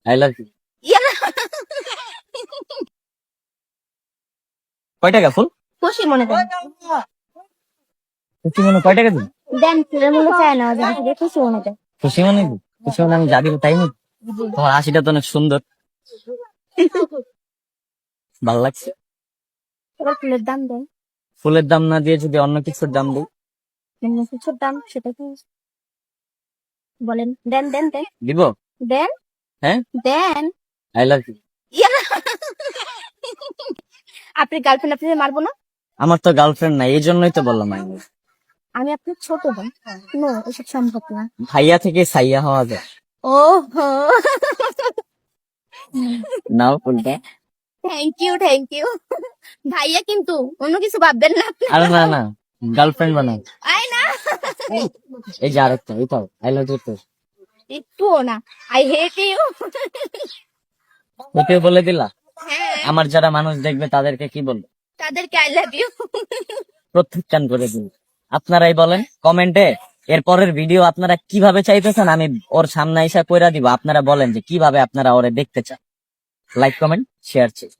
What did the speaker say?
I love you. ইয়া, কয় টাকা ফুল? খুশি মনে দেন। খুশি মনে কয় টাকা দিন? দেন, ফুলের মূল্য চায় না, যেন থেকে খুশি মনে দেন। খুশি মনে দিই? খুশি মনে আমি যা দিব তাই নিব। তোমার হাসিটা তো অনেক সুন্দর, ভালো লাগছে। এবার ফুলের দাম দেন। ফুলের দাম না দিয়ে যদি অন্য কিছুর দাম দিই? অন্য কিছুর দাম সেটা কি বলেন? দেন দেন দেন দিব? দেন হ্যাঁ, দেন। I love you. ইয়া, আপনি গার্লফ্রেন্ড, আপনি মারবো না। আমার তো গার্লফ্রেন্ড নাই, এই জন্যই তো বললাম I love you। আমি আপনার ছোট বোন। নো, এসব সম্ভব না। ভাইয়া থেকে সাইয়া হওয়া যায়। ও হো, নাও ফুলটা। Thank you thank you. ভাইয়া কিন্তু অন্য কিছু ভাববেন না আপনি। আরে না না, গার্লফ্রেন্ড বানাই। আই না, এই যে আরেকটা, এটাও আই লাভ ইউ। তো একটুও না। I hate you. ওকে বলে দিলা? হ্যাঁ, আমার যারা মানুষ দেখবে তাদেরকে কি বলবো? তাদেরকে আই লাভ ইউ। প্রত্যাখ্যান করে দিন। আপনারাই বলেন কমেন্টে, এর পরের ভিডিও আপনারা কিভাবে চাইতেছেন আমি ওর সামনে এসে কইরা দিব। আপনারা বলেন যে কিভাবে আপনারা ওরে দেখতে চান। লাইক, কমেন্ট, শেয়ার চাই।